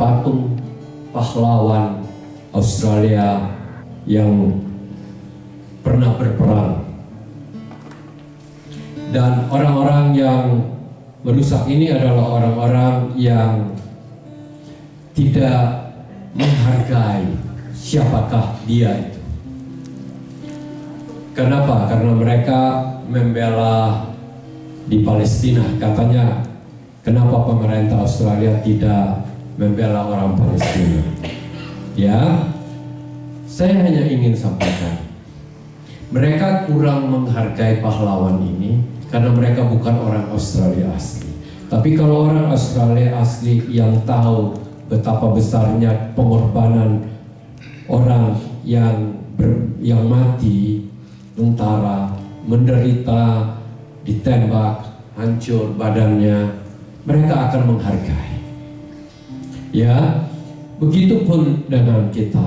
patung pahlawan Australia yang pernah berperang. Dan orang-orang yang merusak ini adalah orang-orang yang tidak menghargai siapakah dia itu. Kenapa? Karena mereka membela di Palestina. Katanya, kenapa pemerintah Australia tidak membela orang Palestina? Ya, saya hanya ingin sampaikan, mereka kurang menghargai pahlawan ini karena mereka bukan orang Australia asli. Tapi kalau orang Australia asli yang tahu betapa besarnya pengorbanan orang yang mati, tentara, menderita, ditembak, hancur badannya, mereka akan menghargai. Ya, begitupun dengan kita.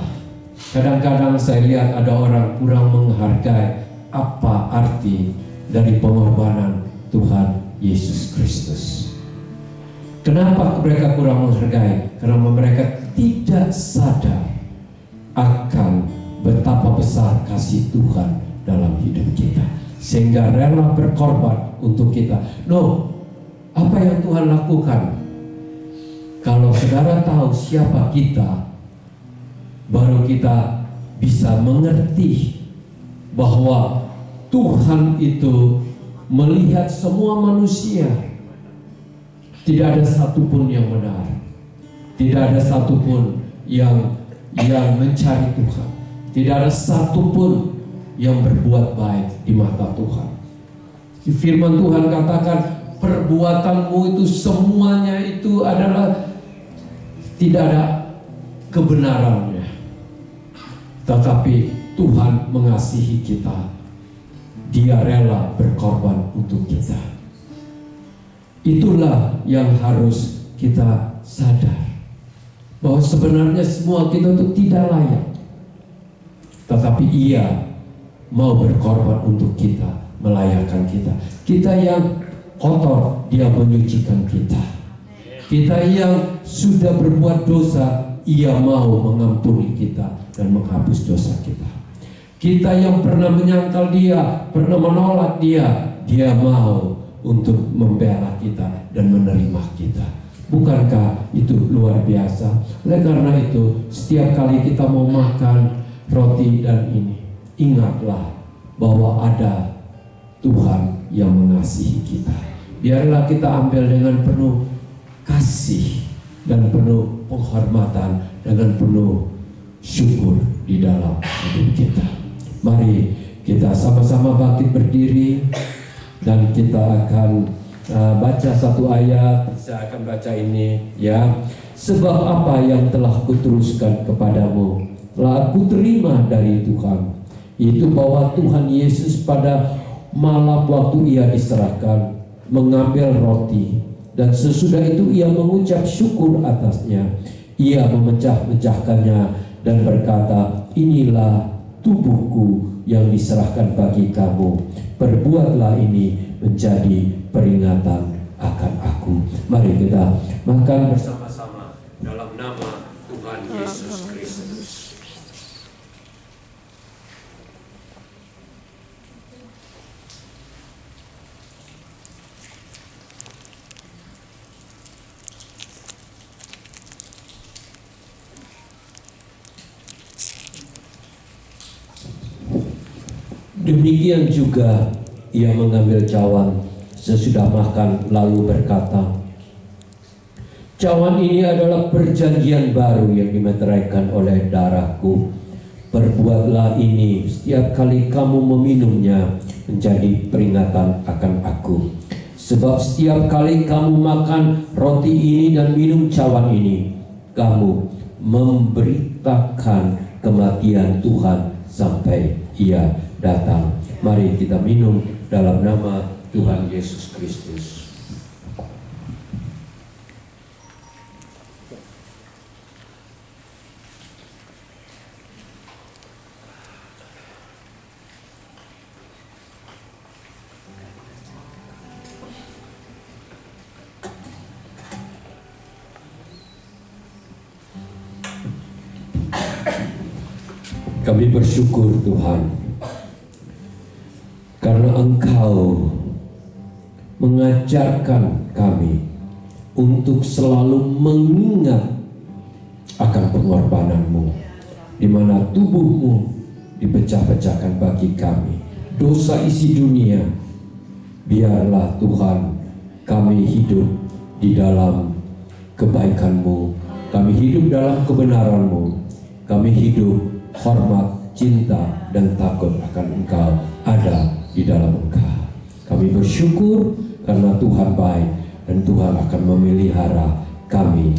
Kadang-kadang saya lihat ada orang kurang menghargai apa arti dari pengorbanan Tuhan Yesus Kristus. Kenapa mereka kurang menghargai? Karena mereka tidak sadar akan betapa besar kasih Tuhan dalam hidup kita, sehingga rela berkorban untuk kita. No, apa yang Tuhan lakukan? Kalau saudara tahu siapa kita, baru kita bisa mengerti bahwa Tuhan itu melihat semua manusia. Tidak ada satupun yang benar, tidak ada satupun yang mencari Tuhan, tidak ada satupun yang berbuat baik di mata Tuhan. Firman Tuhan katakan, perbuatanmu itu semuanya itu adalah tidak ada kebenarannya. Tetapi Tuhan mengasihi kita, Dia rela berkorban untuk kita. Itulah yang harus kita sadar, bahwa sebenarnya semua kita itu tidak layak, tetapi Ia mau berkorban untuk kita, melayakkan kita. Kita yang kotor, Dia menyucikan kita. Kita yang sudah berbuat dosa, Ia mau mengampuni kita dan menghapus dosa kita. Kita yang pernah menyangkal Dia, pernah menolak Dia, Dia mau untuk membela kita dan menerima kita. Bukankah itu luar biasa? Oleh karena itu, setiap kali kita mau makan roti dan ini, ingatlah bahwa ada Tuhan yang mengasihi kita. Biarlah kita ambil dengan penuh kasih dan penuh penghormatan, dengan penuh syukur di dalam hidup kita. Mari kita sama-sama bangkit berdiri, dan kita akan baca satu ayat. Saya akan baca ini, ya. Sebab apa yang telah kuteruskan kepadamu telah aku terima dari Tuhan, itu bahwa Tuhan Yesus pada malam waktu Ia diserahkan mengambil roti, dan sesudah itu Ia mengucap syukur atasnya. Ia memecah-mecahkannya dan berkata, inilah tubuhku yang diserahkan bagi kamu. Perbuatlah ini menjadi peringatan akan aku. Mari kita makan bersama-sama dalam nama Tuhan Yesus Kristus. Demikian juga Ia mengambil cawan sesudah makan, lalu berkata, cawan ini adalah perjanjian baru yang dimeteraikan oleh darahku. Perbuatlah ini setiap kali kamu meminumnya menjadi peringatan akan aku. Sebab setiap kali kamu makan roti ini dan minum cawan ini, kamu memberitakan kematian Tuhan sampai Ia datang. Mari kita minum dalam nama Tuhan Yesus Kristus. Kami bersyukur Tuhan, karena Engkau mengajarkan kami untuk selalu mengingat akan pengorbanan-Mu, di mana tubuh-Mu dipecah-pecahkan bagi kami. Dosa isi dunia, biarlah Tuhan kami hidup di dalam kebaikan-Mu, kami hidup dalam kebenaran-Mu, kami hidup hormat, cinta, dan takut akan Engkau ada di dalam Engkau. Kami bersyukur karena Tuhan baik, dan Tuhan akan memelihara kami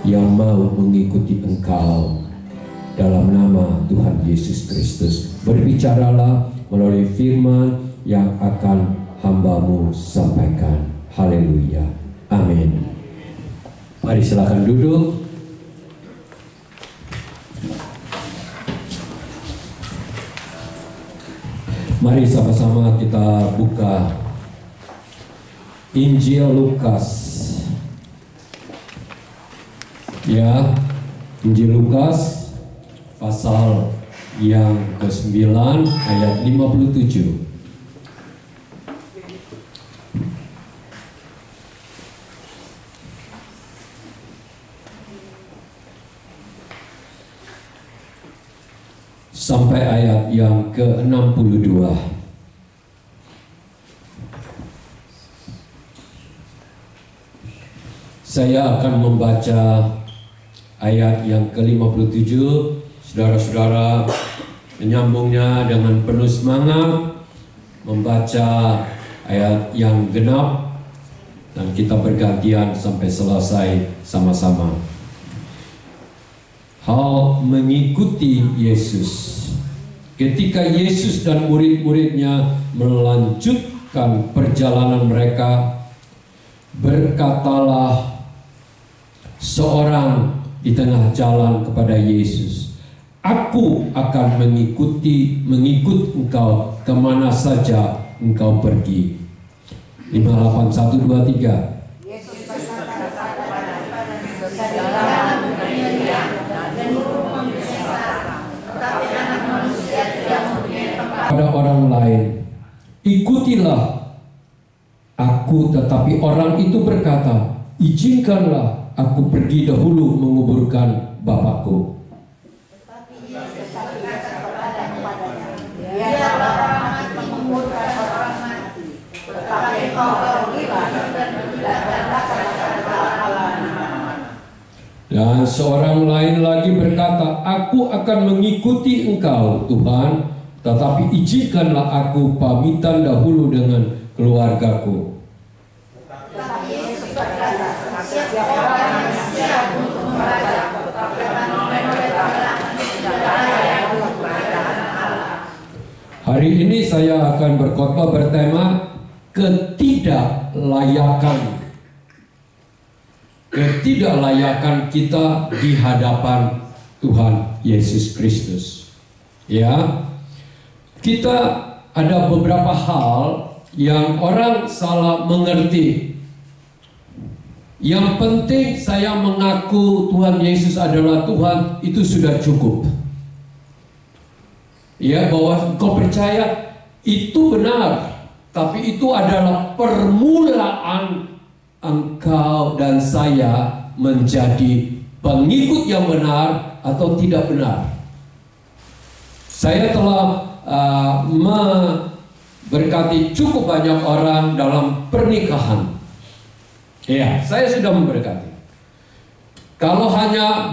yang mau mengikuti Engkau. Dalam nama Tuhan Yesus Kristus, berbicaralah melalui firman yang akan hamba-Mu sampaikan. Haleluya, amin. Mari silakan duduk. Mari sama-sama kita buka Injil Lukas. Ya, Injil Lukas pasal yang ke-9 ayat 57. Sampai ayat yang ke-62. Saya akan membaca ayat yang ke-57. Saudara-saudara menyambungnya dengan penuh semangat, membaca ayat yang genap, dan kita bergantian sampai selesai sama-sama. Hal mengikuti Yesus. Ketika Yesus dan murid-muridnya melanjutkan perjalanan mereka, berkatalah seorang di tengah jalan kepada Yesus, "Aku akan mengikut engkau kemana saja engkau pergi." 58, 1, 2, 3. Yesus berkata kepadanya, "Segala penyediaan dan burung mempunyai sarang, tetapi anak manusia tidak mempunyai tempat." Pada orang lain, "Ikutilah aku." Tetapi orang itu berkata, "Izinkanlah aku pergi dahulu menguburkan Bapakku." Tetapi Yesus berkata kepadanya, "Biarlah orang mati menguburkan orang mati, tetapi engkau pergilah dan datanglah kepada Allah." Dan seorang lain lagi berkata, "Aku akan mengikuti engkau, Tuhan, tetapi izinkanlah aku pamitan dahulu dengan keluargaku." Tetapi Yesus berkata, "Siapa orang yang siap untuk membaca tetapi mereka tidak layak untuk kerajaan Allah." Hari ini saya akan berkhotbah bertema ketidaklayakan. Ketidaklayakan kita di hadapan Tuhan Yesus Kristus. Ya, kita ada beberapa hal yang orang salah mengerti. Yang penting saya mengaku Tuhan Yesus adalah Tuhan, itu sudah cukup. Ya, bahwa engkau percaya itu benar, tapi itu adalah permulaan engkau dan saya menjadi pengikut yang benar atau tidak benar. Saya telah memberkati cukup banyak orang dalam pernikahan. Ya, saya sudah memberkati. Kalau hanya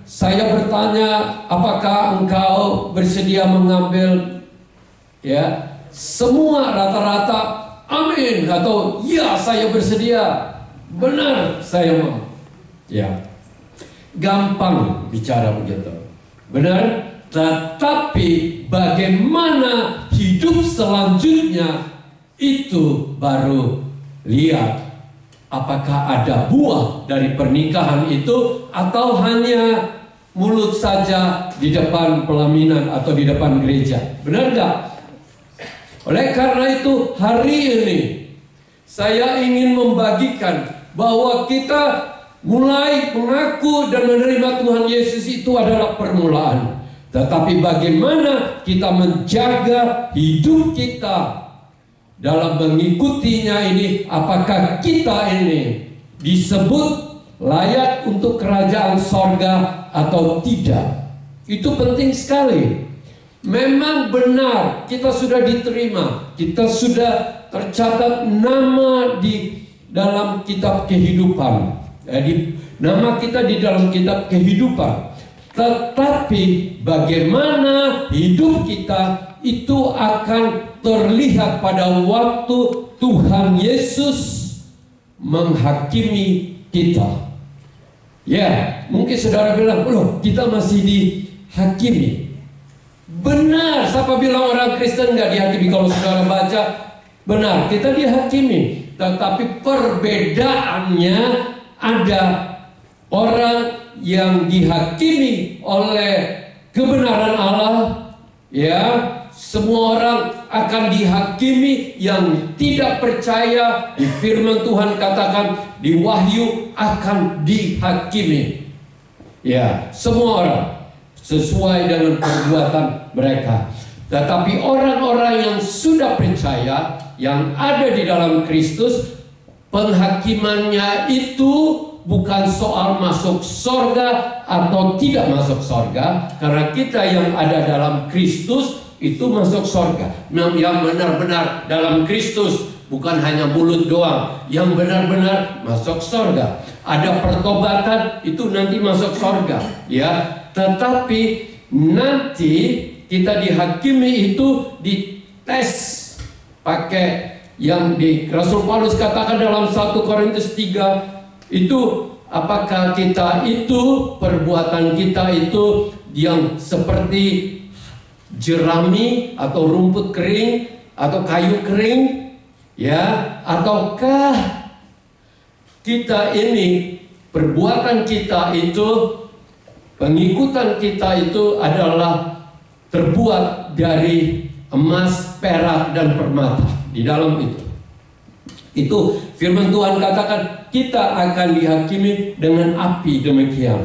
saya bertanya, apakah engkau bersedia mengambil, ya, semua rata-rata amin atau ya saya bersedia, benar saya mau. Ya, gampang bicara begitu, benar. Tetapi bagaimana hidup selanjutnya itu baru lihat apakah ada buah dari pernikahan itu atau hanya mulut saja di depan pelaminan atau di depan gereja. Benar nggak? Oleh karena itu hari ini saya ingin membagikan bahwa kita mulai mengaku dan menerima Tuhan Yesus itu adalah permulaan. tetapi bagaimana kita menjaga hidup kita dalam mengikutinya ini. Apakah kita ini disebut layak untuk kerajaan sorga atau tidak? Itu penting sekali. Memang benar kita sudah diterima, kita sudah tercatat nama di dalam kitab kehidupan. Jadi nama kita di dalam kitab kehidupan. Tetapi bagaimana hidup kita itu akan terlihat pada waktu Tuhan Yesus menghakimi kita. Ya, mungkin saudara bilang, loh, kita masih dihakimi. Benar, siapa bilang orang Kristen nggak dihakimi? Kalau saudara baca, benar, kita dihakimi. Tetapi perbedaannya ada orang yang dihakimi oleh kebenaran Allah, ya, semua orang akan dihakimi. Yang tidak percaya, di firman Tuhan katakan di Wahyu akan dihakimi. Ya, semua orang sesuai dengan perbuatan mereka. Tetapi orang-orang yang sudah percaya, yang ada di dalam Kristus, penghakimannya itu bukan soal masuk sorga atau tidak masuk sorga, karena kita yang ada dalam Kristus itu masuk sorga. Yang benar-benar dalam Kristus, bukan hanya mulut doang, yang benar-benar masuk sorga. Ada pertobatan, itu nanti masuk sorga, ya. Tetapi nanti kita dihakimi itu dites pakai yang di Rasul Paulus katakan dalam 1 Korintus 3 itu, apakah kita itu, perbuatan kita itu yang seperti jerami atau rumput kering atau kayu kering, ya, ataukah kita ini, perbuatan kita itu, pengikutan kita itu adalah terbuat dari emas, perak, dan permata. Di dalam itu firman Tuhan katakan kita akan dihakimi dengan api demikian.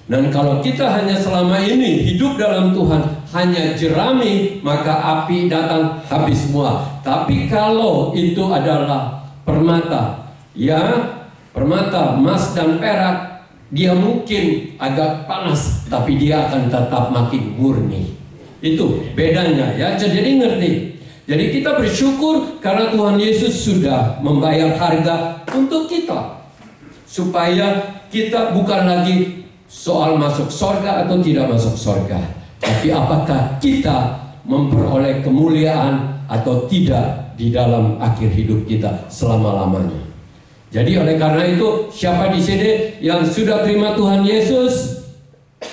Dan kalau kita hanya selama ini hidup dalam Tuhan hanya jerami, maka api datang habis semua. Tapi kalau itu adalah permata, ya, permata, emas dan perak, dia mungkin agak panas, tapi dia akan tetap makin murni. Itu bedanya, ya. Jadi ngerti. Jadi kita bersyukur karena Tuhan Yesus sudah membayar harga untuk kita, supaya kita bukan lagi soal masuk sorga atau tidak masuk sorga, tapi apakah kita memperoleh kemuliaan atau tidak di dalam akhir hidup kita selama-lamanya. Jadi oleh karena itu, siapa di sini yang sudah terima Tuhan Yesus?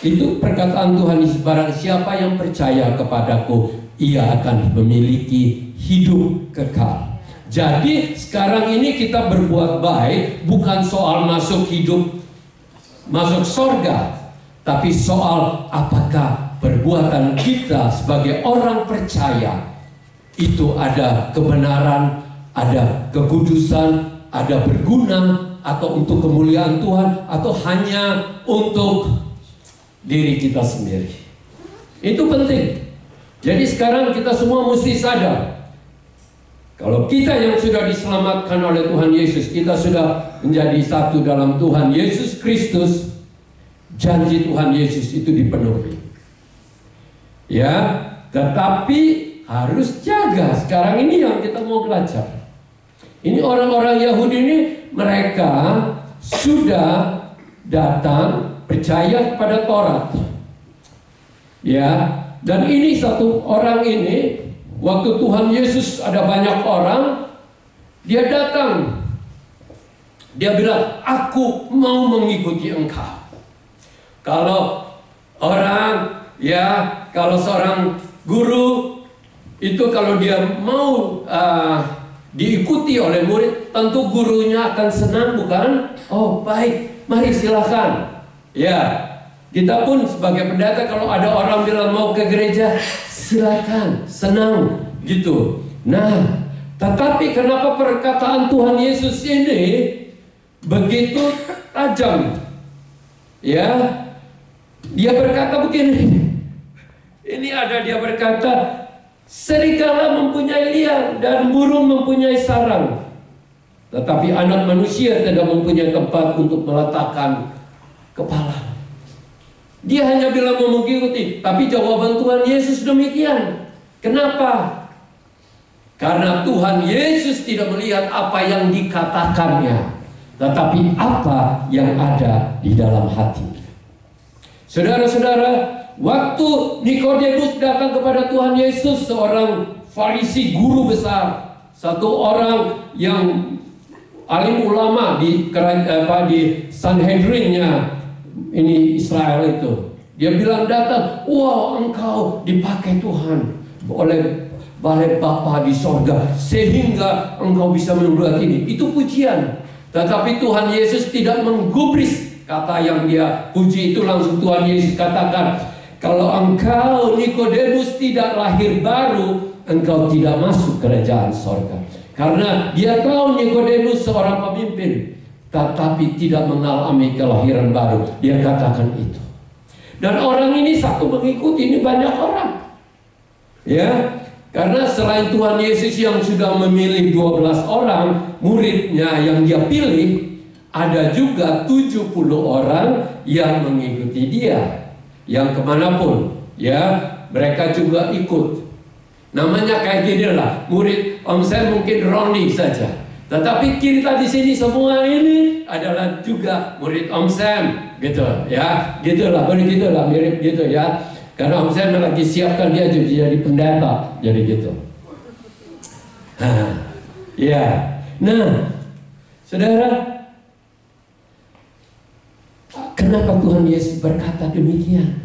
Itu perkataan Tuhan Yesus, barang siapa yang percaya kepadaku, ia akan memiliki hidup kekal. Jadi sekarang ini kita berbuat baik bukan soal masuk hidup, masuk sorga, tapi soal apakah perbuatan kita sebagai orang percaya itu ada kebenaran, ada kekudusan, ada berguna, atau untuk kemuliaan Tuhan, atau hanya untuk diri kita sendiri. Itu penting. Jadi sekarang kita semua mesti sadar, kalau kita yang sudah diselamatkan oleh Tuhan Yesus, kita sudah menjadi satu dalam Tuhan Yesus Kristus, janji Tuhan Yesus itu dipenuhi. Ya, tetapi harus jaga. Sekarang ini yang kita mau belajar. Ini orang-orang Yahudi ini, mereka sudah datang percaya kepada Taurat. Ya. Dan ini satu orang ini, waktu Tuhan Yesus ada banyak orang, dia datang. Dia bilang, aku mau mengikuti engkau. Kalau orang, ya, kalau seorang guru, itu kalau dia mau diikuti oleh murid, tentu gurunya akan senang, bukan? Oh baik, mari silakan. Ya. Kita pun sebagai pendeta, kalau ada orang bilang mau ke gereja, silakan, senang, gitu. Nah, tetapi kenapa perkataan Tuhan Yesus ini begitu tajam? Ya, dia berkata begini, Ini ada dia berkata, serigala mempunyai liang dan burung mempunyai sarang, tetapi anak manusia tidak mempunyai tempat untuk meletakkan kepala. Dia hanya bilang mau mengikuti, tapi jawaban Tuhan Yesus demikian. Kenapa? Karena Tuhan Yesus tidak melihat apa yang dikatakannya, tetapi apa yang ada di dalam hati. Saudara-saudara, waktu Nikodemus datang kepada Tuhan Yesus, seorang Farisi guru besar, satu orang yang alim ulama di Sanhedrinnya ini Israel itu, dia bilang datang, wah engkau dipakai Tuhan oleh Balik Bapa di sorga sehingga engkau bisa membuat ini. Itu pujian. Tetapi Tuhan Yesus tidak menggubris kata yang dia puji itu. Langsung Tuhan Yesus katakan, kalau engkau Nikodemus tidak lahir baru, engkau tidak masuk kerajaan sorga. Karena dia tahu Nikodemus seorang pemimpin, tetapi tidak mengalami kelahiran baru. Dia katakan itu. Dan orang ini satu mengikuti, ini banyak orang. Ya, karena selain Tuhan Yesus yang sudah memilih 12 orang muridnya yang dia pilih, ada juga 70 orang yang mengikuti dia, yang kemanapun, ya mereka juga ikut. Namanya kayak gini lah, murid Om Sam mungkin Roni saja, tetapi kita di sini semua ini adalah juga murid Om Sam, gitu ya, gitulah, begitulah, mirip gitu ya. Karena Om Sam lagi siapkan dia jadi pendeta, jadi gitu. Ya, nah, saudara, kenapa Tuhan Yesus berkata demikian?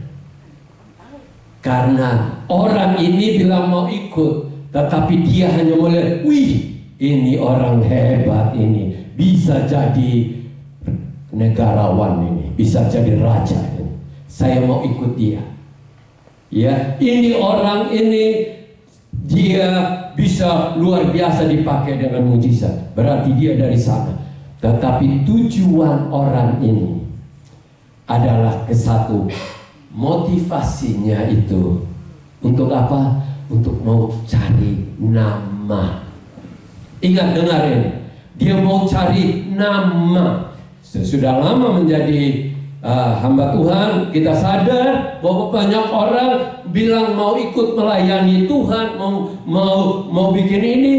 Karena orang ini bilang mau ikut, tetapi dia hanya melihat, wih, ini orang hebat ini, bisa jadi negarawan ini, bisa jadi raja ini. Saya mau ikut dia. Ya, ini orang ini dia bisa luar biasa dipakai dengan mujizat. Berarti dia dari sana. Tetapi tujuan orang ini adalah ke satu, motivasinya itu untuk apa? Untuk mau cari nama. Ingat, dengar ini. Dia mau cari nama. Sudah lama menjadi hamba Tuhan, kita sadar bahwa banyak orang bilang mau ikut melayani Tuhan, mau bikin ini,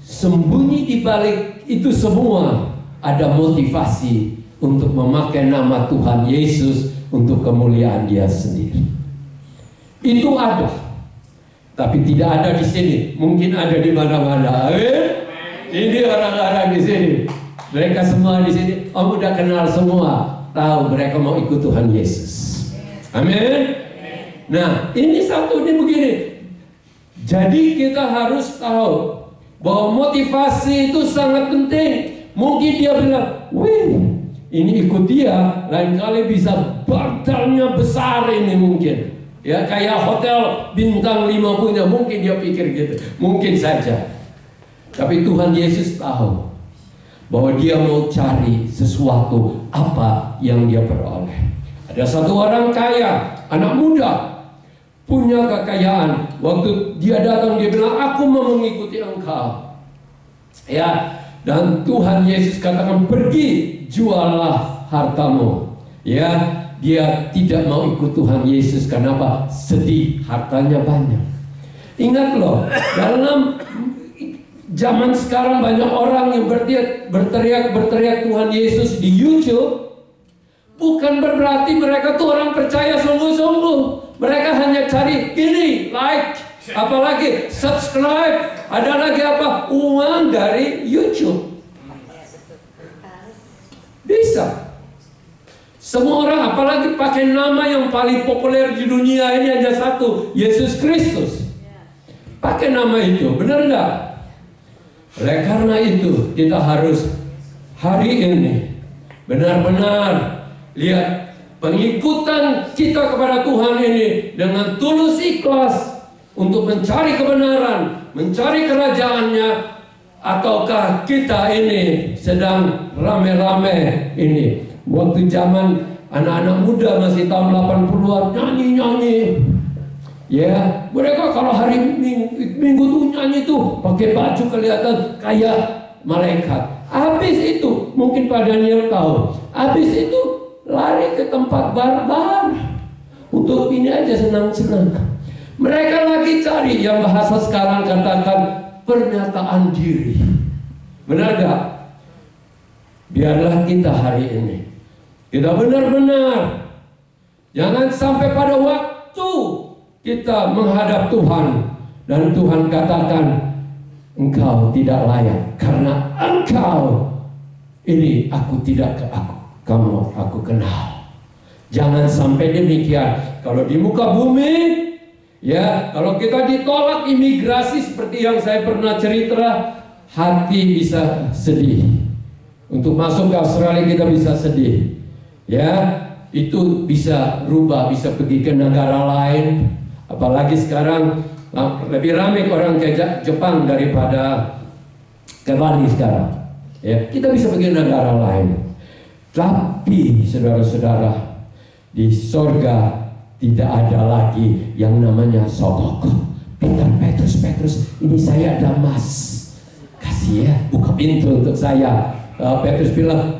sembunyi di balik itu semua ada motivasi untuk memakai nama Tuhan Yesus untuk kemuliaan Dia sendiri. Itu ada, tapi tidak ada di sini. Mungkin ada di mana-mana. Ini orang-orang di sini. Mereka semua di sini, Om udah kenal semua, tahu mereka mau ikut Tuhan Yesus. Amin. Nah, ini satu ini begini. Jadi kita harus tahu bahwa motivasi itu sangat penting. Mungkin dia bilang, wih, ini ikut dia, lain kali bisa bantalnya besar ini mungkin. Ya, kayak hotel bintang 5 punya, mungkin dia pikir gitu. Mungkin saja. Tapi Tuhan Yesus tahu bahwa dia mau cari sesuatu apa yang dia peroleh. Ada satu orang kaya, anak muda, punya kekayaan. Waktu dia datang, dia bilang, aku mau mengikuti engkau. Ya, dan Tuhan Yesus katakan, pergi, juallah hartamu. Ya, dia tidak mau ikut Tuhan Yesus. Kenapa? Sedih, hartanya banyak. Ingat loh, dalam zaman sekarang banyak orang yang berteriak Tuhan Yesus di YouTube. Bukan berarti mereka tuh orang percaya sungguh-sungguh. Mereka hanya cari gini, like, apalagi subscribe, ada lagi apa? Uang dari YouTube. Bisa. Semua orang apalagi pakai nama yang paling populer di dunia ini hanya satu, Yesus Kristus. Pakai nama itu, benar nggak? Oleh karena itu kita harus hari ini benar-benar lihat pengikutan kita kepada Tuhan ini dengan tulus ikhlas untuk mencari kebenaran, mencari kerajaannya, ataukah kita ini sedang rame-rame ini Waktu zaman anak-anak muda masih tahun 80-an nyanyi-nyanyi. Ya, mereka kalau hari Minggu tuh nyanyi tuh pakai baju kelihatan kayak malaikat. Habis itu, mungkin Pak Daniel tahu, habis itu lari ke tempat bar-bar untuk ini aja senang-senang. Mereka lagi cari yang bahasa sekarang katakan pernyataan diri. Benar gak? Biarlah kita hari ini kita benar-benar jangan sampai pada waktu kita menghadap Tuhan dan Tuhan katakan engkau tidak layak karena engkau ini aku tidak kamu aku kenal. Jangan sampai demikian. Kalau di muka bumi, ya, kalau kita ditolak imigrasi seperti yang saya pernah cerita, hati bisa sedih. Untuk masuk ke Australia kita bisa sedih. Ya, itu bisa rubah, bisa pergi ke negara lain. Apalagi sekarang lebih ramai orang ke Jepang daripada ke Bali sekarang. Ya, kita bisa pergi ke negara lain. Tapi saudara-saudara, di sorga tidak ada lagi yang namanya sogok. Petrus, ini saya ada emas. Kasih ya, buka pintu untuk saya. Petrus bilang,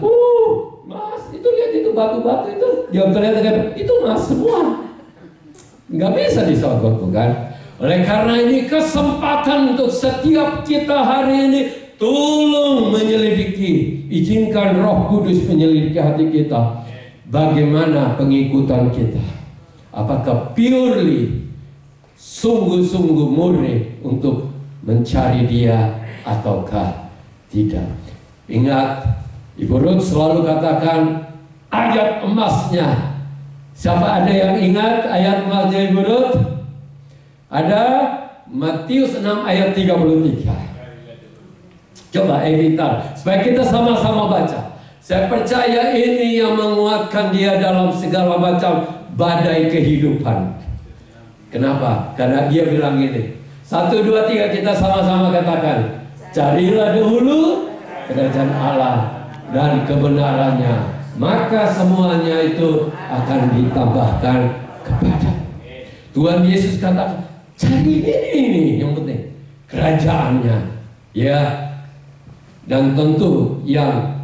mas, itu lihat itu batu-batu itu. Dia kelihatan itu emas semua. Nggak bisa disogok, bukan? Oleh karena ini kesempatan untuk setiap kita hari ini, tolong menyelidiki, izinkan Roh Kudus menyelidiki hati kita. Bagaimana pengikutan kita? Apakah purely, sungguh-sungguh murni untuk mencari Dia ataukah tidak? Ingat, Ibu Ruth selalu katakan ayat emasnya. Siapa ada yang ingat ayat emasnya Ibu Ruth? Ada Matius 6 ayat 33. Coba Evita, supaya kita sama-sama baca. Saya percaya ini yang menguatkan dia dalam segala macam badai kehidupan. Kenapa? Karena dia bilang gini. 1, 2, 3 kita sama-sama katakan. Carilah dahulu kerajaan Allah dan kebenarannya, maka semuanya itu akan ditambahkan kepada. Tuhan Yesus katakan, cari ini yang penting, kerajaannya, ya. Dan tentu yang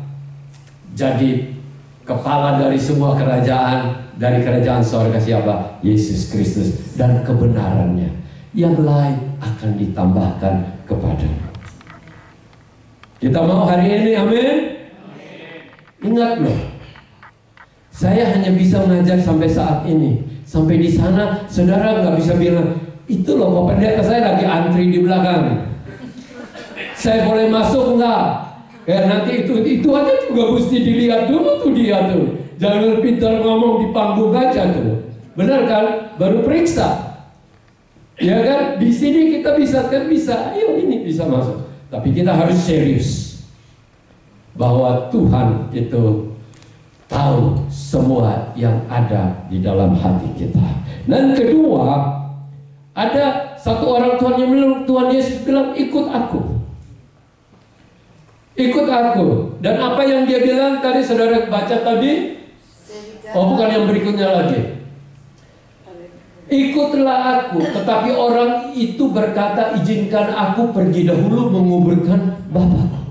jadi kepala dari semua kerajaan, dari kerajaan sorga siapa? Yesus Kristus dan kebenarannya. Yang lain akan ditambahkan kepadanya. Kita mau hari ini, amin? Ingat loh, saya hanya bisa mengajar sampai saat ini. Sampai di sana, saudara nggak bisa bilang, itu loh Pak Pendeta saya lagi antri di belakang. Saya boleh masuk nggak? Ya nanti itu aja juga mesti dilihat dulu tuh dia tuh. Jangan pintar ngomong di panggung aja tuh. Benar kan? Baru periksa. Ya kan? Di sini kita bisa, ayo ini bisa masuk. Tapi kita harus serius bahwa Tuhan itu tahu semua yang ada di dalam hati kita. Dan kedua, ada satu orang Tuhan yang bilang, Tuhan Yesus bilang, ikut aku. Ikut aku. Dan apa yang dia bilang tadi, saudara baca tadi? Oh, bukan yang berikutnya lagi. Ikutlah aku. Tetapi orang itu berkata, izinkan aku pergi dahulu menguburkan Bapakku.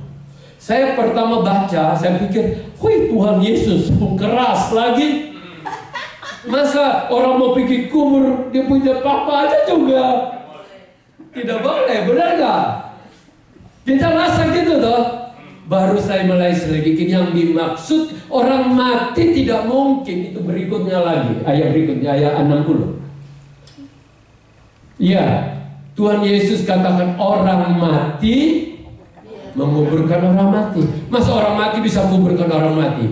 Saya pertama baca, saya pikir, wih Tuhan Yesus keras lagi. Masa orang mau pergi kubur dia punya papa aja juga tidak boleh, benar gak? Kita rasa gitu toh. Baru saya mulai selidiki yang dimaksud orang mati tidak mungkin. Itu berikutnya lagi, ayat berikutnya, ayat 60. Iya, Tuhan Yesus katakan orang mati menguburkan orang mati. Masa orang mati bisa menguburkan orang mati?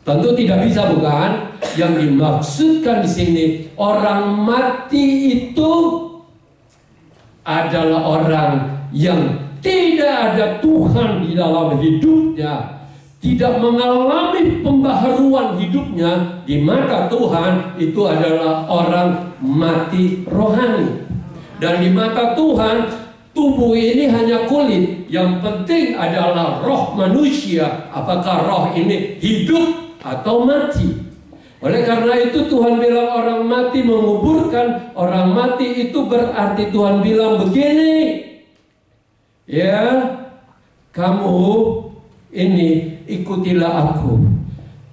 Tentu tidak bisa, bukan? Yang dimaksudkan di sini orang mati itu adalah orang yang tidak ada Tuhan di dalam hidupnya, tidak mengalami pembaharuan hidupnya. Di mata Tuhan itu adalah orang mati rohani. Dan di mata Tuhan, tubuh ini hanya kulit. Yang penting adalah roh manusia. Apakah roh ini hidup atau mati. Oleh karena itu Tuhan bilang orang mati menguburkan, orang mati itu berarti Tuhan bilang begini, ya, kamu ini ikutilah aku.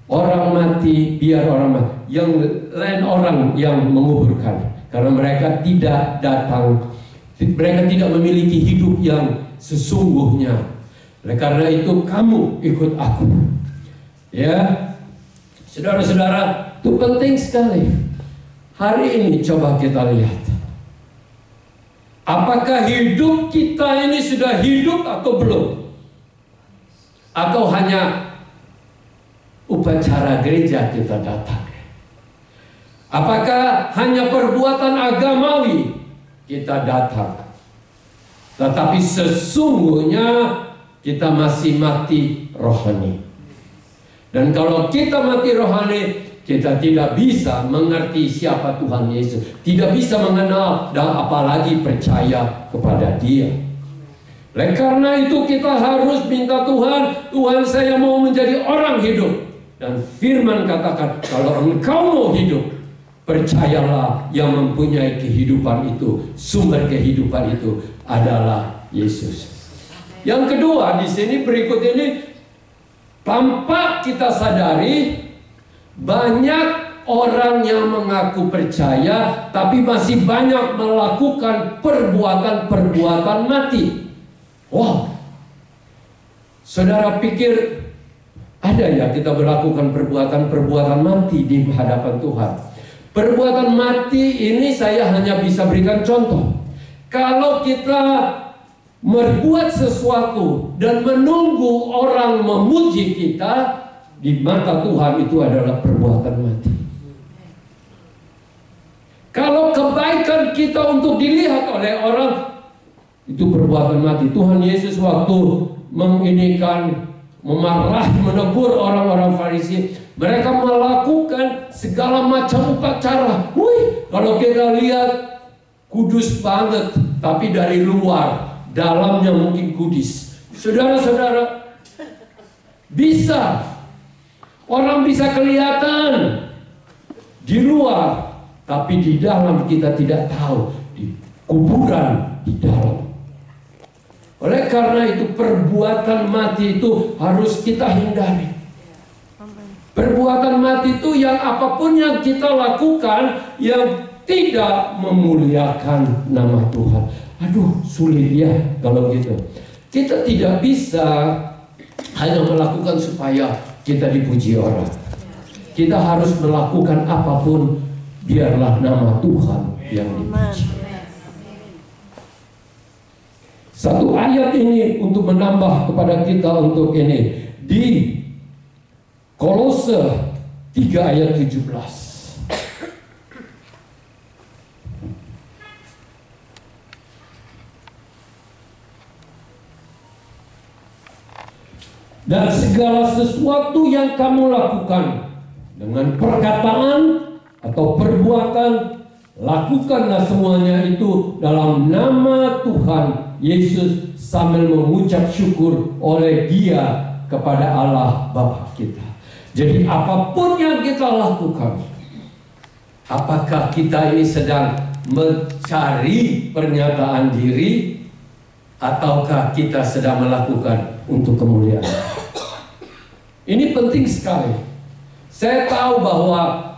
Orang mati biar orang mati, yang lain orang yang menguburkan, karena mereka tidak datang, mereka tidak memiliki hidup yang sesungguhnya. Oleh karena itu kamu ikut aku, ya. Saudara-saudara, itu penting sekali. Hari ini coba kita lihat, apakah hidup kita ini sudah hidup atau belum? Atau hanya upacara gereja kita datang? Apakah hanya perbuatan agamawi kita datang? Tetapi sesungguhnya kita masih mati rohani. Dan kalau kita mati rohani, kita tidak bisa mengerti siapa Tuhan Yesus, tidak bisa mengenal dan apalagi percaya kepada Dia. Oleh karena itu kita harus minta Tuhan, Tuhan saya mau menjadi orang hidup. Dan firman katakan, kalau engkau mau hidup, percayalah yang mempunyai kehidupan itu, sumber kehidupan itu adalah Yesus. Yang kedua di sini berikut ini, tanpa kita sadari, banyak orang yang mengaku percaya tapi masih banyak melakukan perbuatan-perbuatan mati. Wow, saudara pikir ada ya kita melakukan perbuatan-perbuatan mati di hadapan Tuhan? Perbuatan mati ini saya hanya bisa berikan contoh. Kalau kita berbuat sesuatu dan menunggu orang memuji kita, di mata Tuhan itu adalah perbuatan mati. Kalau kebaikan kita untuk dilihat oleh orang, itu perbuatan mati. Tuhan Yesus waktu memarahi, menegur orang-orang Farisi, mereka melakukan segala macam upacara. Wih, kalau kita lihat kudus banget, tapi dari luar, dalamnya mungkin kudis. Saudara-saudara, bisa orang bisa kelihatan di luar, tapi di dalam kita tidak tahu, di kuburan di dalam. Oleh karena itu perbuatan mati itu harus kita hindari. Perbuatan mati itu yang apapun yang kita lakukan yang tidak memuliakan nama Tuhan. Aduh, sulit ya kalau gitu. Kita tidak bisa hanya melakukan supaya kita dipuji orang. Kita harus melakukan apapun biarlah nama Tuhan yang dipuji. Satu ayat ini untuk menambah kepada kita untuk ini di Kolose 3 ayat 17. Dan segala sesuatu yang kamu lakukan dengan perkataan atau perbuatan, lakukanlah semuanya itu dalam nama Tuhan Yesus sambil mengucap syukur oleh Dia kepada Allah Bapa kita. Jadi apapun yang kita lakukan, apakah kita ini sedang mencari pernyataan diri ataukah kita sedang melakukan untuk kemuliaan? Ini penting sekali. Saya tahu bahwa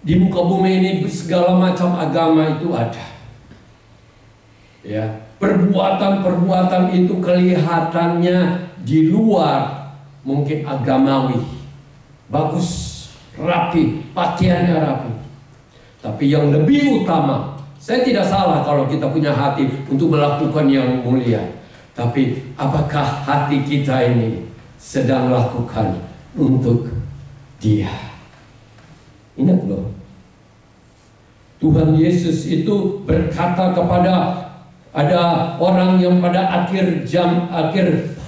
di muka bumi ini segala macam agama itu ada. Ya, perbuatan-perbuatan itu kelihatannya di luar mungkin agamawi, bagus, rapi, pakaiannya rapi. Tapi yang lebih utama, saya tidak salah kalau kita punya hati untuk melakukan yang mulia. Tapi apakah hati kita ini sedang lakukan untuk Dia? Ingat loh, Tuhan Yesus itu berkata kepada ada orang yang pada akhir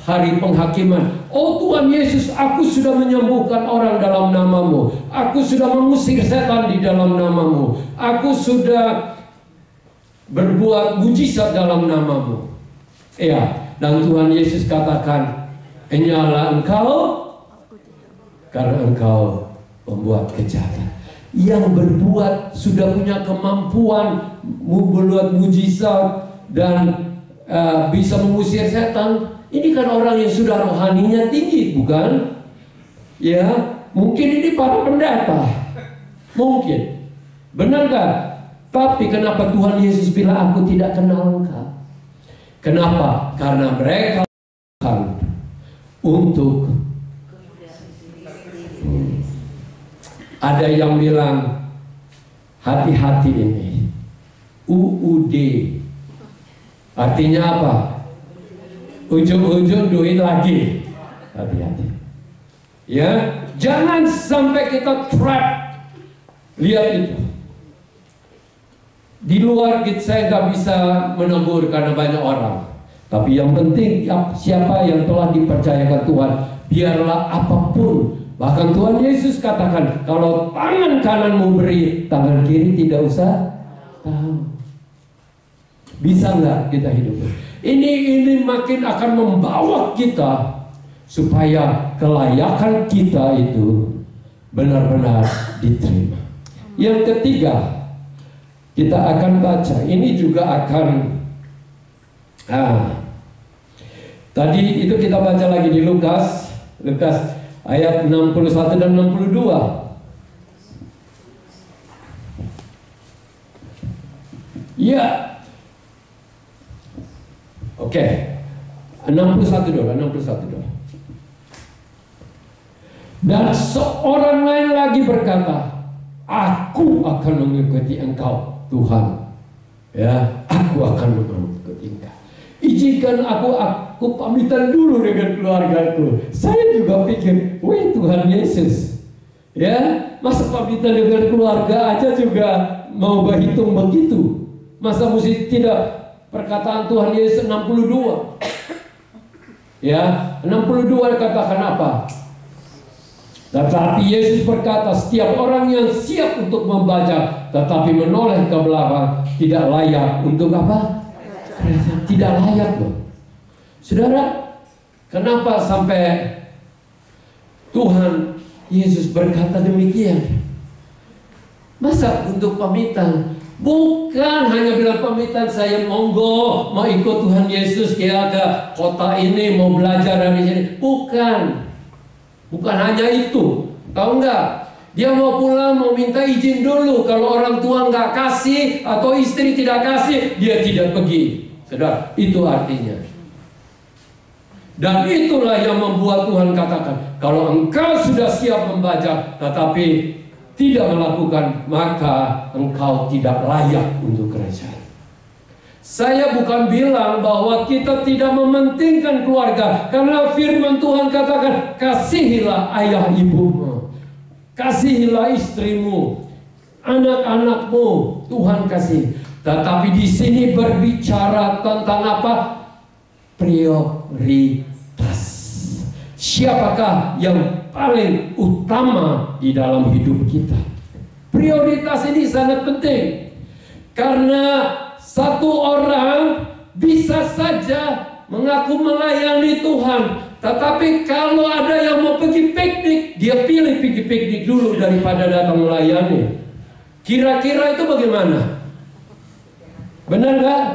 hari penghakiman, oh Tuhan Yesus, aku sudah menyembuhkan orang dalam namamu, aku sudah mengusir setan di dalam namamu, aku sudah berbuat mujizat dalam namamu. Ya, dan Tuhan Yesus katakan, hanyalah engkau karena engkau membuat kejahatan. Yang berbuat sudah punya kemampuan membuat mujizat dan bisa mengusir setan. Ini kan orang yang sudah rohaninya tinggi, bukan? Ya, mungkin ini para pendeta. Mungkin. Benar gak? Tapi kenapa Tuhan Yesus bilang aku tidak kenal engkau? Kenapa? Karena mereka untuk ada yang bilang hati-hati ini UUD artinya apa? Ujung-ujung duit lagi. Hati-hati ya, jangan sampai kita trap. Lihat itu di luar saya nggak bisa menegur karena banyak orang. Tapi yang penting siapa yang telah dipercayakan Tuhan, biarlah apapun. Bahkan Tuhan Yesus katakan, kalau tangan kananmu beri, tangan kiri tidak usah tahu. Bisa nggak kita hidup? Ini makin akan membawa kita supaya kelayakan kita itu benar-benar diterima. Yang ketiga, kita akan baca. Ini juga akan tadi itu kita baca lagi di Lukas ayat 61 dan 62. Ya. Oke. 61 dulu. Dan seorang lain lagi berkata, aku akan mengikuti engkau, Tuhan. Ya, aku akan mengikuti engkau. Izinkan aku pamitan dulu dengan keluargaku. Saya juga pikir, wih Tuhan Yesus, ya masa pamitan dengan keluarga aja juga mau berhitung begitu? Masa mesti tidak perkataan Tuhan Yesus 62? Ya, 62 katakan apa? Tetapi Yesus berkata, setiap orang yang siap untuk membaca tetapi menoleh ke belakang tidak layak untuk apa? Tidak layak loh. Saudara, kenapa sampai Tuhan Yesus berkata demikian? Masa untuk pamitan? Bukan hanya bilang pamitan, saya monggo mau ikut Tuhan Yesus ke kota ini, mau belajar dari sini. Bukan hanya itu. Tahu nggak? Dia mau pulang, mau minta izin dulu. Kalau orang tua nggak kasih atau istri tidak kasih, dia tidak pergi. Saudara, itu artinya. Dan itulah yang membuat Tuhan katakan, kalau engkau sudah siap membaca tetapi tidak melakukan, maka engkau tidak layak untuk kerajaan. Saya bukan bilang bahwa kita tidak mementingkan keluarga, karena firman Tuhan katakan, kasihilah ayah ibumu, kasihilah istrimu, anak-anakmu, Tuhan kasih. Tetapi di sini berbicara tentang apa? Prioritas. Siapakah yang paling utama di dalam hidup kita? Prioritas ini sangat penting. Karena satu orang bisa saja mengaku melayani Tuhan, tetapi kalau ada yang mau pergi piknik, dia pilih pergi piknik dulu daripada datang melayani. Kira-kira itu bagaimana? Benar gak?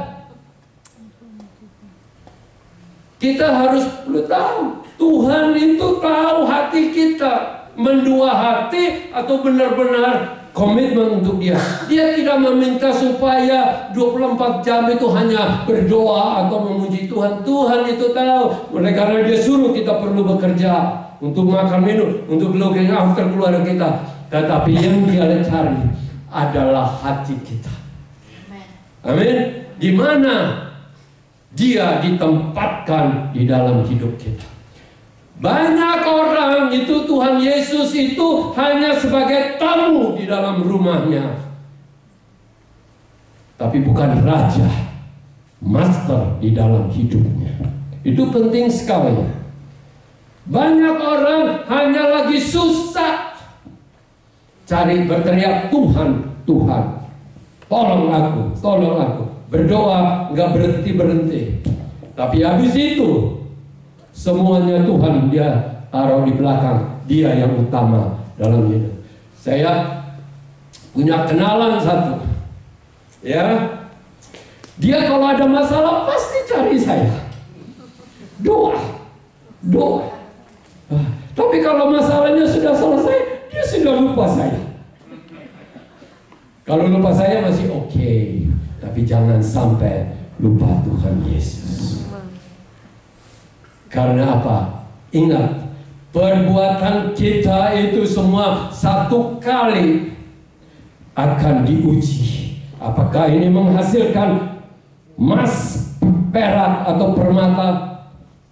Kita harus tahu, Tuhan itu tahu hati kita, mendua hati atau benar-benar komitmen untuk dia. Dia tidak meminta supaya 24 jam itu hanya berdoa atau memuji Tuhan. Tuhan itu tahu. Oleh karena dia suruh kita perlu bekerja untuk makan minum, untuk looking after keluarga kita. Tetapi yang dia cari adalah hati kita. Amin. Di mana dia ditempatkan di dalam hidup kita. Banyak orang itu Tuhan Yesus itu hanya sebagai tamu di dalam rumahnya, tapi bukan raja, master di dalam hidupnya. Itu penting sekali. Banyak orang hanya lagi susah cari berteriak Tuhan, Tuhan, tolong aku, berdoa nggak berhenti. Tapi habis itu semuanya Tuhan dia taruh di belakang. Dia yang utama dalam hidup. Saya punya kenalan satu, ya. Dia kalau ada masalah pasti cari saya. Doa. Tapi kalau masalahnya sudah selesai, dia sudah lupa saya. Kalau lupa saya masih oke, tapi jangan sampai lupa Tuhan Yesus. Karena apa? Ingat, perbuatan kita itu semua satu kali akan diuji. Apakah ini menghasilkan emas, perak, atau permata,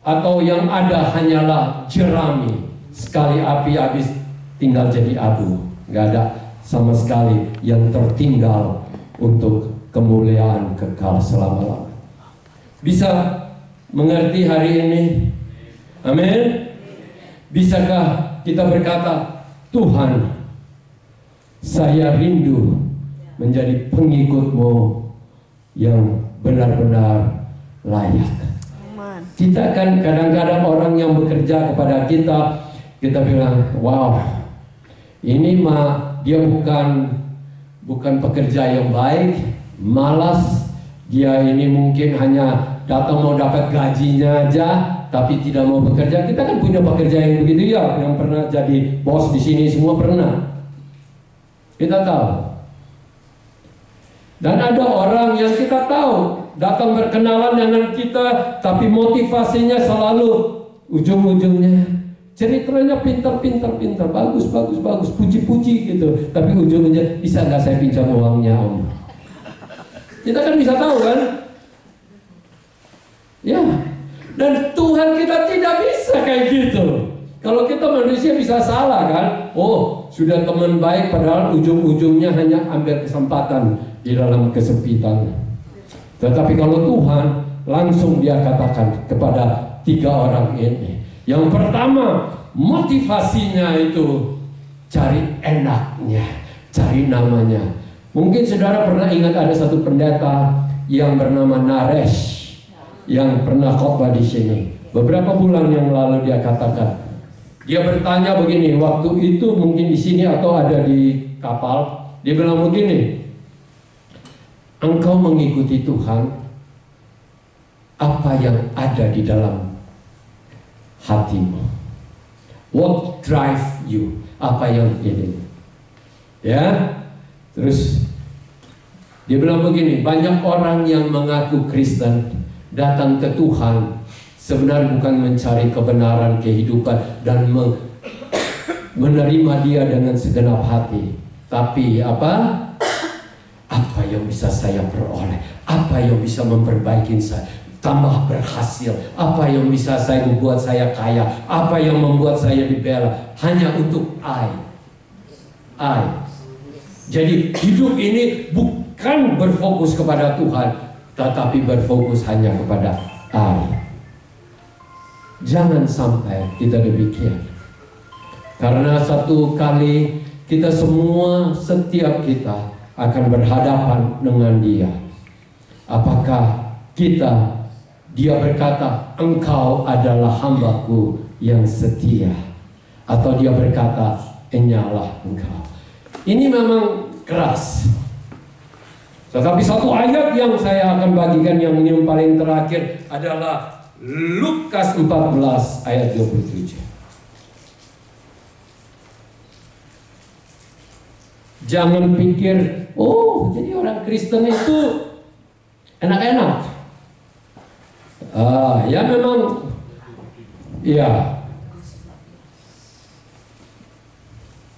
atau yang ada hanyalah jerami. Sekali api habis tinggal jadi abu. Gak ada sama sekali yang tertinggal untuk kemuliaan kekal selama-lamanya. Bisa mengerti hari ini? Amin. Bisakah kita berkata, Tuhan, saya rindu menjadi pengikut-Mu yang benar-benar layak. Kita kan kadang-kadang orang yang bekerja kepada kita bilang, wow, ini mah dia bukan pekerja yang baik, malas. Dia ini mungkin hanya datang mau dapat gajinya aja, tapi tidak mau bekerja. Kita kan punya pekerja yang begitu ya, yang pernah jadi bos di sini semua pernah. Kita tahu. Dan ada orang yang kita tahu datang berkenalan dengan kita, tapi motivasinya selalu ujung-ujungnya ceritanya pintar, bagus, puji-puji gitu. Tapi ujung-ujungnya, bisa nggak saya pinjam uangnya, Om? Kita kan bisa tahu kan? Ya. Dan Tuhan kita tidak bisa kayak gitu. Kalau kita manusia bisa salah kan? Oh, sudah teman baik padahal ujung-ujungnya hanya ambil kesempatan di dalam kesempitan. Tetapi kalau Tuhan langsung dia katakan kepada 3 orang ini. Yang pertama, motivasinya itu cari enaknya, cari namanya. Mungkin saudara pernah ingat ada satu pendeta yang bernama Naresh yang pernah khotbah di sini. Beberapa bulan yang lalu dia katakan, dia bertanya begini, waktu itu mungkin di sini atau ada di kapal, dia bilang begini, engkau mengikuti Tuhan, apa yang ada di dalam hatimu? What drive you? Apa yang ini? Ya, terus dia bilang begini, banyak orang yang mengaku Kristen datang ke Tuhan sebenarnya bukan mencari kebenaran kehidupan dan menerima Dia dengan segenap hati, tapi apa? Apa yang bisa saya peroleh? Apa yang bisa memperbaiki saya? Tambah berhasil. Apa yang bisa saya membuat saya kaya? Apa yang membuat saya dibela? Hanya untuk I. Jadi hidup ini bukan berfokus kepada Tuhan, tetapi berfokus hanya kepada I. Jangan sampai kita demikian. Karena satu kali kita semua, setiap kita akan berhadapan dengan Dia. Apakah Dia berkata, engkau adalah hambaku yang setia, atau Dia berkata, enyalah engkau. Ini memang keras. Tetapi satu ayat yang saya akan bagikan yang ini yang paling terakhir adalah Lukas 14 ayat 27. Jangan pikir, oh jadi orang Kristen itu enak-enak. Ya memang, ya.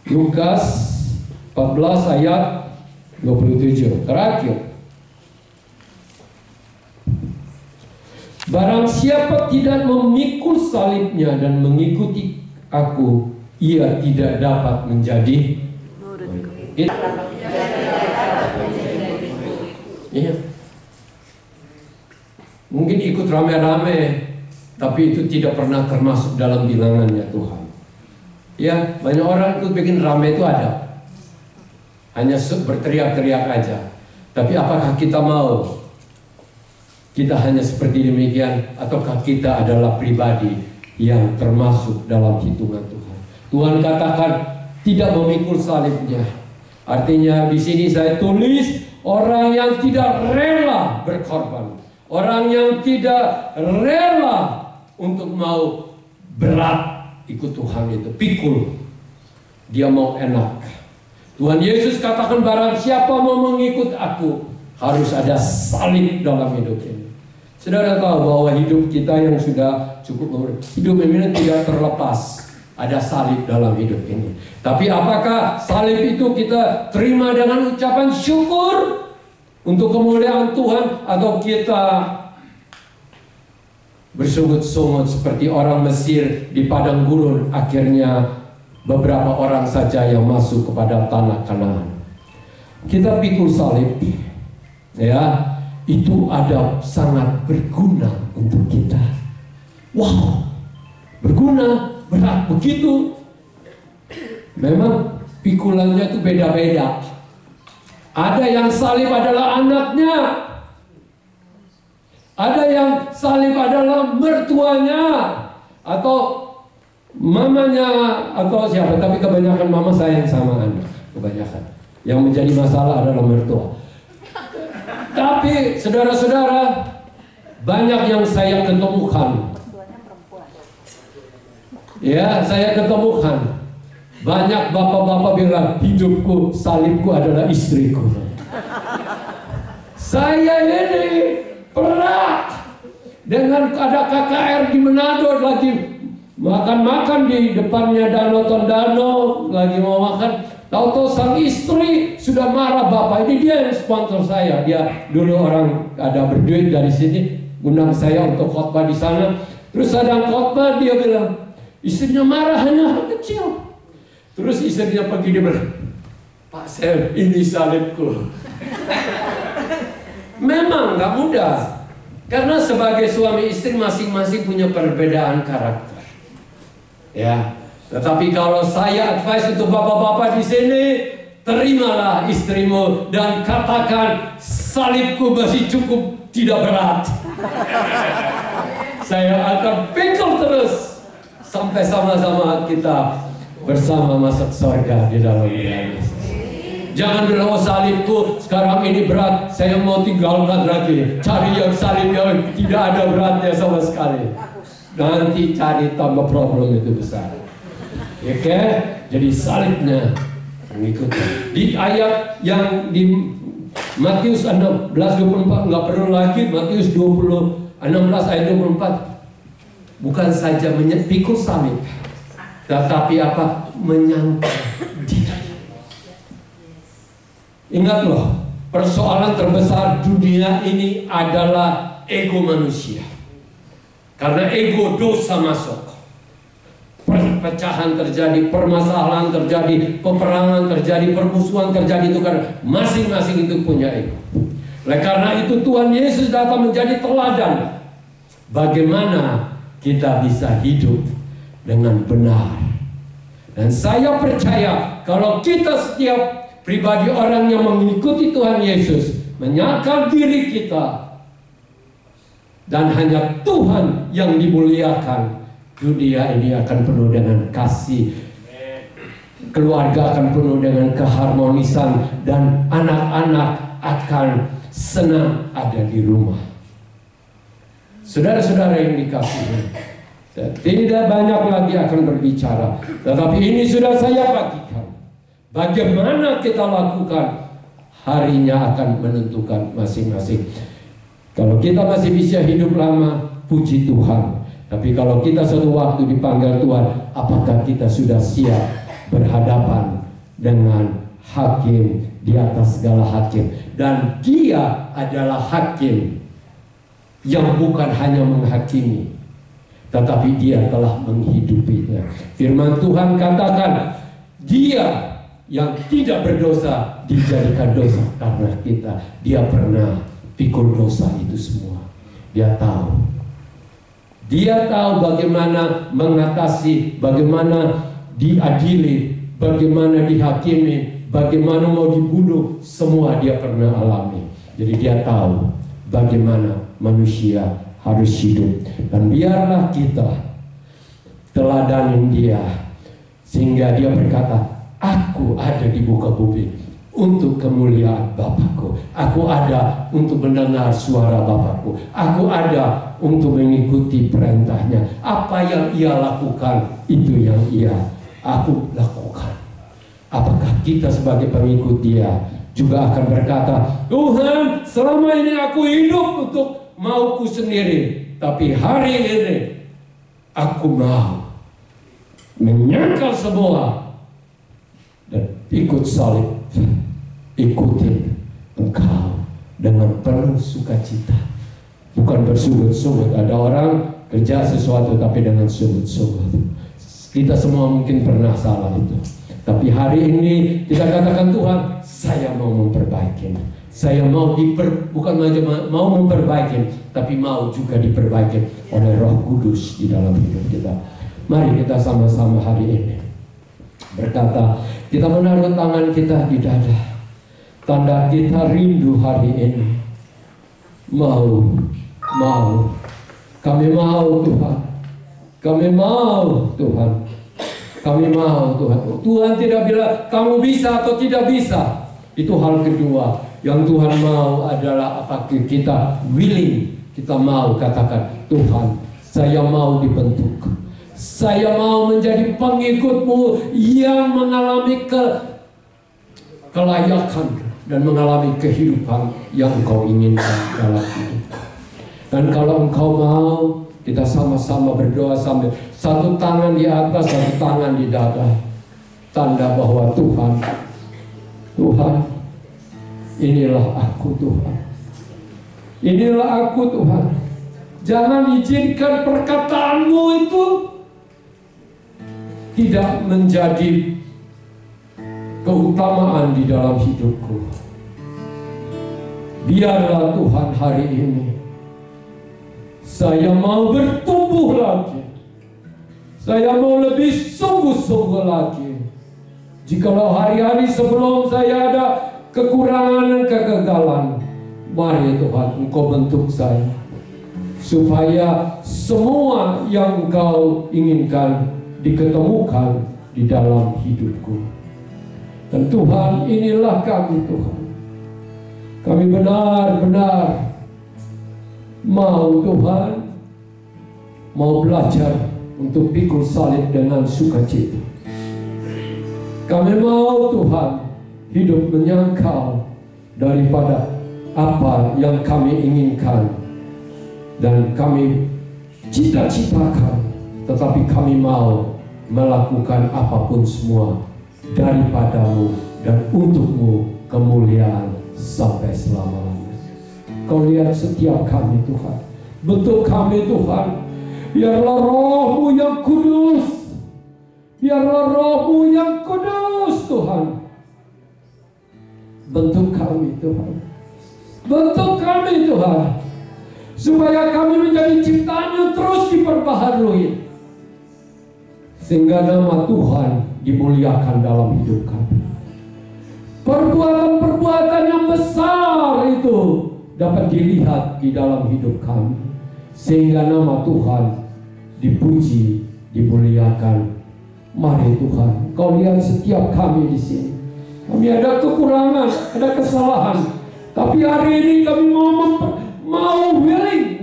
Lukas 14 ayat 27 terakhir. Barang siapa tidak memikul salibnya dan mengikuti aku, ia tidak dapat menjadi muridku. Iya. Mungkin ikut rame-rame, tapi itu tidak pernah termasuk dalam bilangannya Tuhan. Ya, banyak orang ikut bikin rame itu ada. Hanya berteriak-teriak aja. Tapi apakah kita mau? Kita hanya seperti demikian, ataukah kita adalah pribadi yang termasuk dalam hitungan Tuhan? Tuhan katakan tidak memikul salibnya. Artinya di sini saya tulis orang yang tidak rela berkorban, orang yang tidak rela untuk mau berat ikut Tuhan itu, pikul. Dia mau enak. Tuhan Yesus katakan barang siapa mau mengikut aku, harus ada salib dalam hidup ini. Saudara tahu bahwa hidup kita yang sudah cukup hidup ini tidak terlepas ada salib dalam hidup ini. Tapi apakah salib itu kita terima dengan ucapan syukur untuk kemuliaan Tuhan, atau kita bersungut-sungut seperti orang Mesir di padang gurun, akhirnya beberapa orang saja yang masuk kepada tanah Kanaan. Kita pikul salib, ya, itu ada sangat berguna untuk kita. Wow, berguna, berat begitu. Memang pikulannya itu beda-beda. Ada yang salib adalah anaknya, ada yang salib adalah mertuanya atau mamanya atau siapa. Tapi kebanyakan mama sayang sama anak, kebanyakan. Yang menjadi masalah adalah mertua. Tapi saudara-saudara, banyak yang saya ketemukan. Ya, saya ketemukan banyak bapak-bapak bilang hidupku, salibku adalah istriku. Saya ini berat dengan ada KKR di Manado, lagi makan-makan di depannya Danau Tondano, lagi mau makan. Tahu-tahu sang istri sudah marah, bapak ini dia yang sponsor saya. Dia dulu orang ada berduit dari sini, undang saya untuk khotbah di sana. Terus sedang khotbah dia bilang, istrinya marah hanya hal kecil. Terus istrinya pergi, dia bilang, Pak Sel, ini salibku. Memang gak mudah, karena sebagai suami istri masing-masing punya perbedaan karakter. Ya, tetapi kalau saya advice untuk bapak-bapak di sini, terimalah istrimu dan katakan salibku masih cukup tidak berat. Saya akan pikul terus sampai sama-sama kita bersama masuk surga di dalam dia. Jangan bilang, oh salibku sekarang ini berat, saya mau tinggalkan lagi, cari yang salib yang tidak ada beratnya sama sekali. Nanti cari tambah problem itu besar. Oke? Jadi salibnya mengikuti. Di ayat yang di Matius 16:24 nggak perlu lagi, Matius 16 ayat 24. Bukan saja pikul salib, tetapi apa? Menyangkal diri. Ingat loh, persoalan terbesar dunia ini adalah ego manusia. Karena ego dosa masuk, perpecahan terjadi, permasalahan terjadi, peperangan terjadi, permusuhan terjadi, itu karena masing-masing itu punya ego. Oleh karena itu Tuhan Yesus datang menjadi teladan bagaimana kita bisa hidup dengan benar. Dan saya percaya kalau kita setiap pribadi orang yang mengikuti Tuhan Yesus, menyangkal diri kita, dan hanya Tuhan yang dimuliakan, dunia ini akan penuh dengan kasih, keluarga akan penuh dengan keharmonisan, dan anak-anak akan senang ada di rumah. Saudara-saudara yang dikasihi, saya tidak banyak lagi akan berbicara, tetapi ini sudah saya bagikan. Bagaimana kita lakukan, harinya akan menentukan masing-masing. Kalau kita masih bisa hidup lama, puji Tuhan. Tapi kalau kita suatu waktu dipanggil Tuhan, apakah kita sudah siap berhadapan dengan hakim di atas segala hakim? Dan Dia adalah hakim yang bukan hanya menghakimi, tetapi Dia telah menghidupinya. Firman Tuhan katakan, Dia yang tidak berdosa dijadikan dosa karena kita. Dia pernah pikul dosa itu semua. Dia tahu. Dia tahu bagaimana mengatasi, bagaimana diadili, bagaimana dihakimi, bagaimana mau dibunuh. Semua dia pernah alami. Jadi dia tahu bagaimana manusia harus hidup. Dan biarlah kita teladanin dia. Sehingga dia berkata, aku ada di muka bumi untuk kemuliaan Bapakku. Aku ada untuk mendengar suara Bapakku. Aku ada untuk mengikuti perintahnya. Apa yang ia lakukan, itu yang aku lakukan. Apakah kita sebagai pengikut dia juga akan berkata, Tuhan, selama ini aku hidup untuk mauku sendiri, tapi hari ini aku mau menyangkal semua dan ikut salib, ikutin Engkau dengan penuh sukacita, bukan bersungut-sungut. Ada orang kerja sesuatu tapi dengan sungut-sungut. Kita semua mungkin pernah salah itu. Tapi hari ini kita katakan, Tuhan, saya mau memperbaiki. Saya mau bukan saja mau memperbaiki, tapi mau juga diperbaiki oleh Roh Kudus di dalam hidup kita. Mari kita sama-sama hari ini berkata, kita menaruh tangan kita di dada, tanda kita rindu hari ini. Kami mau Tuhan, kami mau Tuhan, kami mau Tuhan. Tuhan tidak bilang kamu bisa atau tidak bisa, itu hal kedua. Yang Tuhan mau adalah apakah kita willing, kita mau katakan, Tuhan, saya mau dibentuk, saya mau menjadi pengikut-Mu yang mengalami kelayakan dan mengalami kehidupan yang Engkau inginkan dalam hidup. Dan kalau Engkau mau, kita sama-sama berdoa sambil satu tangan di atas, satu tangan di dada, tanda bahwa Tuhan, inilah aku Tuhan, inilah aku Tuhan. Jangan izinkan perkataanmu itu tidak menjadi keutamaan di dalam hidupku. Biarlah Tuhan hari ini saya mau bertumbuh lagi, saya mau lebih sungguh-sungguh lagi. Jikalau hari-hari sebelum saya ada kekurangan dan kegagalan, mari Tuhan Engkau bentuk saya, supaya semua yang Engkau inginkan diketemukan di dalam hidupku. Dan Tuhan, inilah kami Tuhan. Kami benar-benar mau Tuhan, mau belajar untuk pikul salib dengan sukacita. Kami mau Tuhan hidup menyangkal daripada apa yang kami inginkan dan kami cita-citakan, tetapi kami mau melakukan apapun semua daripada-Mu dan untuk-Mu kemuliaan sampai selama-lamanya. Kau lihat setiap kami Tuhan, bentuk kami Tuhan. Biarlah Roh-Mu yang kudus, biarlah Roh-Mu yang kudus Tuhan, bentuk kami Tuhan, bentuk kami Tuhan, supaya kami menjadi ciptaan yang terus diperbaharui, sehingga nama Tuhan dimuliakan dalam hidup kami. Perbuatan-perbuatan yang besar itu dapat dilihat di dalam hidup kami, sehingga nama Tuhan dipuji, dimuliakan. Mari Tuhan, Kau lihat setiap kami di sini. Kami ada kekurangan, ada kesalahan, tapi hari ini kami mau willing,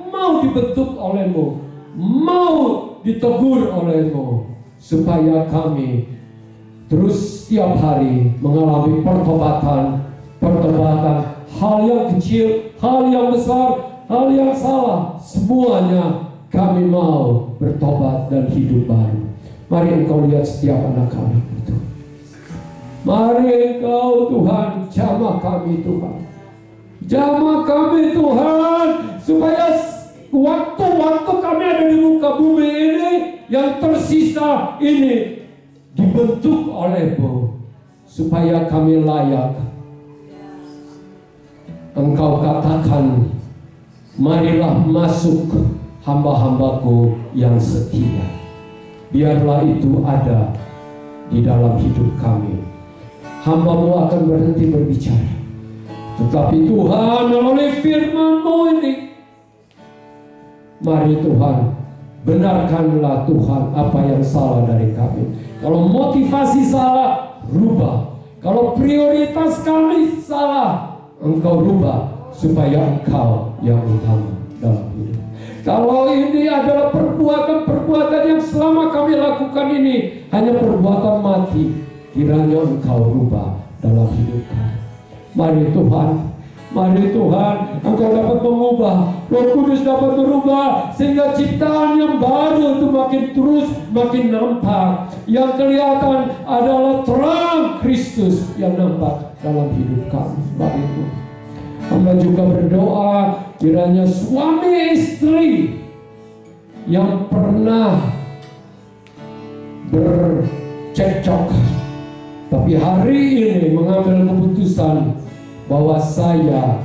mau dibentuk oleh-Mu, mau ditegur oleh-Mu, supaya kami terus setiap hari mengalami pertobatan, hal yang kecil, hal yang besar, hal yang salah, semuanya kami mau bertobat dan hidup baru. Mari Engkau lihat setiap anak kami itu. Mari Engkau Tuhan jamah kami Tuhan, jamah kami Tuhan, supaya waktu-waktu kami ada di muka bumi ini yang tersisa ini dibentuk oleh-Mu, supaya kami layak. Engkau katakan, marilah masuk hamba-hambaku yang setia. Biarlah itu ada di dalam hidup kami. Hamba-Mu akan berhenti berbicara, tetapi Tuhan melalui firman-Mu ini, mari Tuhan, benarkanlah Tuhan apa yang salah dari kami. Kalau motivasi salah, rubah. Kalau prioritas kami salah, engkau rubah supaya engkau yang utama dalam hidup. Kalau ini adalah perbuatan-perbuatan yang selama kami lakukan ini hanya perbuatan mati, kiranya engkau rubah dalam hidup kami. Mari Tuhan, engkau dapat mengubah, Roh Kudus dapat merubah, sehingga ciptaan yang baru itu makin nampak. Yang kelihatan adalah terang Kristus yang nampak dalam hidup kami. Mari Tuhan, hamba juga berdoa, kiranya suami istri yang pernah bercekcok, tapi hari ini mengambil keputusan bahwa saya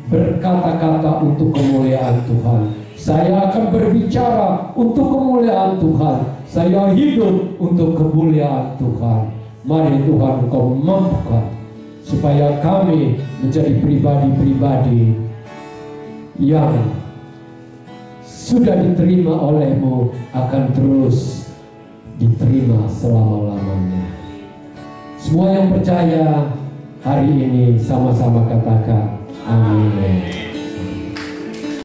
berkata-kata untuk kemuliaan Tuhan, saya akan berbicara untuk kemuliaan Tuhan, saya hidup untuk kemuliaan Tuhan. Mari Tuhan, Engkau mampukan supaya kami menjadi pribadi-pribadi yang sudah diterima oleh-Mu, akan terus diterima selama-lamanya. Semua yang percaya hari ini sama-sama katakan amin.